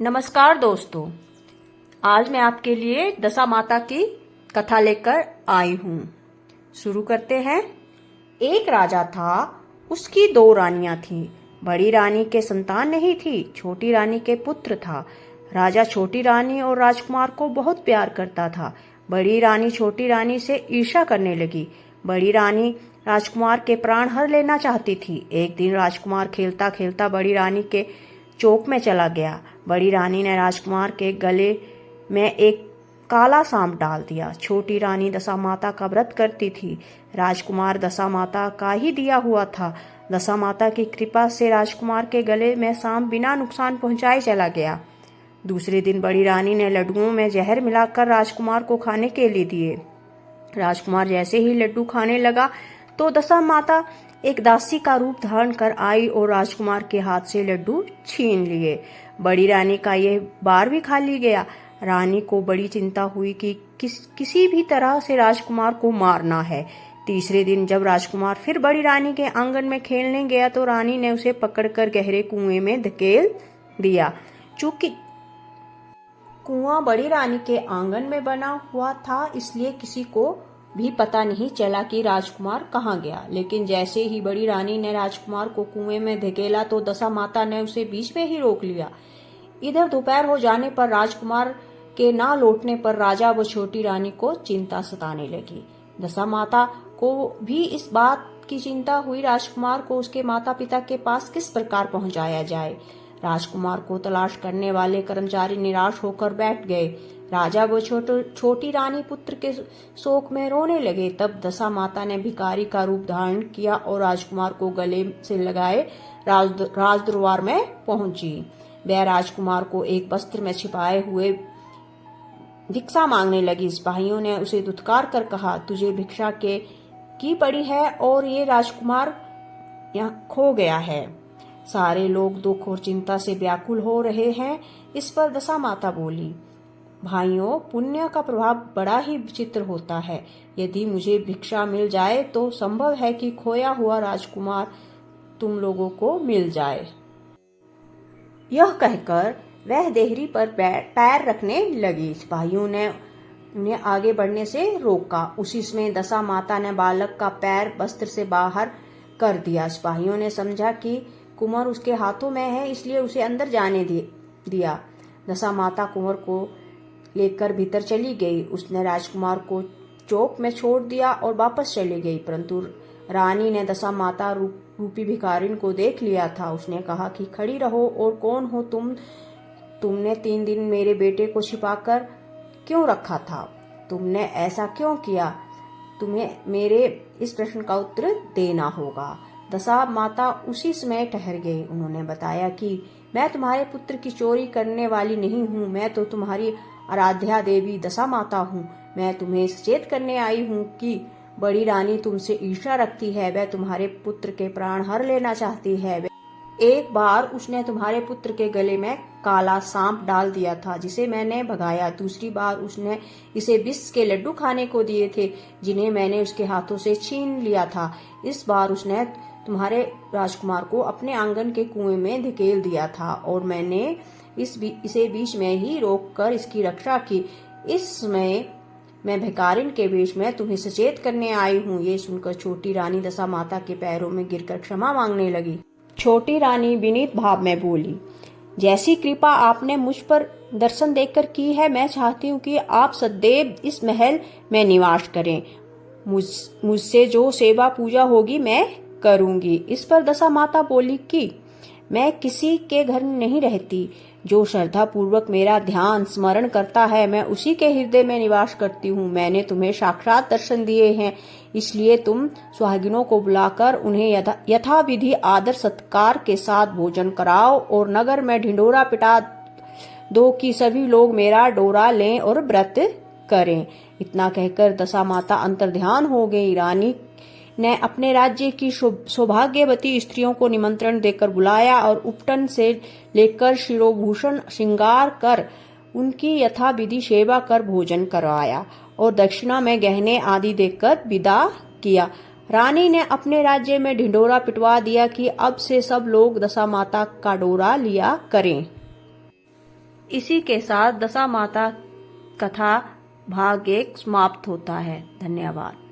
नमस्कार दोस्तों, आज मैं आपके लिए दशा माता की कथा लेकर आई हूँ। शुरू करते हैं। एक राजा था, उसकी दो रानियां थीं। बड़ी रानी के संतान नहीं थी, छोटी रानी के पुत्र था। राजा छोटी रानी और राजकुमार को बहुत प्यार करता था। बड़ी रानी छोटी रानी से ईर्ष्या करने लगी। बड़ी रानी राजकुमार के प्राण हर लेना चाहती थी। एक दिन राजकुमार खेलता खेलता बड़ी रानी के चौक में चला गया। बड़ी रानी ने राजकुमार के गले में एक काला सांप डाल दिया। छोटी रानी दशा माता का व्रत करती थी। राजकुमार दशा माता का ही दिया हुआ था। दशा माता की कृपा से राजकुमार के गले में सांप बिना नुकसान पहुंचाए चला गया। दूसरे दिन बड़ी रानी ने लड्डुओं में जहर मिलाकर राजकुमार को खाने के लिए दिए। राजकुमार जैसे ही लड्डू खाने लगा तो दशा माता एक दासी का रूप धारण कर आई और राजकुमार के हाथ से लड्डू छीन लिए। बड़ी रानी का यह बार भी खाली गया। रानी को बड़ी चिंता हुई कि किसी भी तरह से राजकुमार को मारना है। तीसरे दिन जब राजकुमार फिर बड़ी रानी के आंगन में खेलने गया तो रानी ने उसे पकड़कर गहरे कुएं में धकेल दिया। चूंकि कुआं बड़ी रानी के आंगन में बना हुआ था, इसलिए किसी को भी पता नहीं चला कि राजकुमार कहाँ गया। लेकिन जैसे ही बड़ी रानी ने राजकुमार को कुएं में धकेला तो दशा माता ने उसे बीच में ही रोक लिया। इधर दोपहर हो जाने पर राजकुमार के ना लौटने पर राजा व छोटी रानी को चिंता सताने लगी। दशा माता को भी इस बात की चिंता हुई राजकुमार को उसके माता पिता के पास किस प्रकार पहुंचाया जाए। राजकुमार को तलाश करने वाले कर्मचारी निराश होकर बैठ गए। राजा व छोटी रानी पुत्र के शोक में रोने लगे। तब दशा माता ने भिखारी का रूप धारण किया और राजकुमार को गले से लगाए राजदरबार में पहुंची। वह राजकुमार को एक वस्त्र में छिपाए हुए भिक्षा मांगने लगी। सिपाहियों ने उसे धुतकार कर कहा, तुझे भिक्षा की पड़ी है और ये राजकुमार यहाँ खो गया है। सारे लोग दुख और चिंता से व्याकुल हो रहे हैं। इस पर दशा माता बोली, भाइयों, पुण्य का प्रभाव बड़ा ही विचित्र होता है। यदि मुझे भिक्षा मिल जाए तो संभव है कि खोया हुआ राजकुमार तुम लोगों को मिल जाए। यह कहकर वह देहरी पर पैर रखने लगी। सिपाहियों ने उन्हें आगे बढ़ने से रोका। उसी समय दशा माता ने बालक का पैर वस्त्र से बाहर कर दिया। सिपाहियों ने समझा कि कुंवर उसके हाथों में है, इसलिए उसे अंदर जाने दिया। दशा माता कुंवर को लेकर भीतर चली गई। उसने राजकुमार को चौक में छोड़ दिया और वापस चली गई। परंतु रानी ने दशा माता रूपी भिखारिन को देख लिया था। उसने कहा कि खड़ी रहो और कौन हो तुमने 3 दिन मेरे बेटे को छिपाकर क्यों रखा था? तुमने ऐसा क्यों किया? तुम्हें मेरे इस प्रश्न का उत्तर देना होगा। दशा माता उसी समय ठहर गई। उन्होंने बताया कि मैं तुम्हारे पुत्र की चोरी करने वाली नहीं हूँ। मैं तो तुम्हारी आराध्या देवी दशा माता हूँ। मैं तुम्हें सचेत करने आई हूँ कि बड़ी रानी तुमसे ईर्ष्या रखती है। वह तुम्हारे पुत्र के प्राण हर लेना चाहती है। एक बार उसने तुम्हारे पुत्र के गले में काला सांप डाल दिया था, जिसे मैंने भगाया। दूसरी बार उसने इसे विष के लड्डू खाने को दिए थे, जिन्हें मैंने उसके हाथों से छीन लिया था। इस बार उसने तुम्हारे राजकुमार को अपने आंगन के कुएं में धकेल दिया था और मैंने इसे बीच में ही रोककर इसकी रक्षा की। इस समय मैं भिखारिन के वेश में तुम्हें सचेत करने आई हूँ। ये सुनकर छोटी रानी दशा माता के पैरों में गिरकर क्षमा मांगने लगी। छोटी रानी विनीत भाव में बोली, जैसी कृपा आपने मुझ पर दर्शन देकर की है, मैं चाहती हूँ कि आप सदैव इस महल में निवास करें। मुझसे जो सेवा पूजा होगी मैं करूंगी। इस पर दशा माता बोली कि मैं किसी के घर नहीं रहती। जो श्रद्धा पूर्वक मेरा ध्यान स्मरण करता है, मैं उसी के हृदय में निवास करती हूँ। मैंने तुम्हें साक्षात दर्शन दिए हैं, इसलिए तुम सुहागिनों को बुलाकर उन्हें यथाविधि आदर सत्कार के साथ भोजन कराओ और नगर में ढिंढोरा पिटा दो कि सभी लोग मेरा डोरा लें और व्रत करें। इतना कहकर दशा माता अंतर्ध्यान हो गई। रानी ने अपने राज्य की सौभाग्यवती स्त्रियों को निमंत्रण देकर बुलाया और उपटन से लेकर शिरोभूषण श्रृंगार कर उनकी यथाविधि सेवा कर भोजन करवाया और दक्षिणा में गहने आदि देकर विदा किया। रानी ने अपने राज्य में ढिंढोरा पिटवा दिया कि अब से सब लोग दशा माता का डोरा लिया करें। इसी के साथ दशा माता कथा भाग 1 समाप्त होता है। धन्यवाद।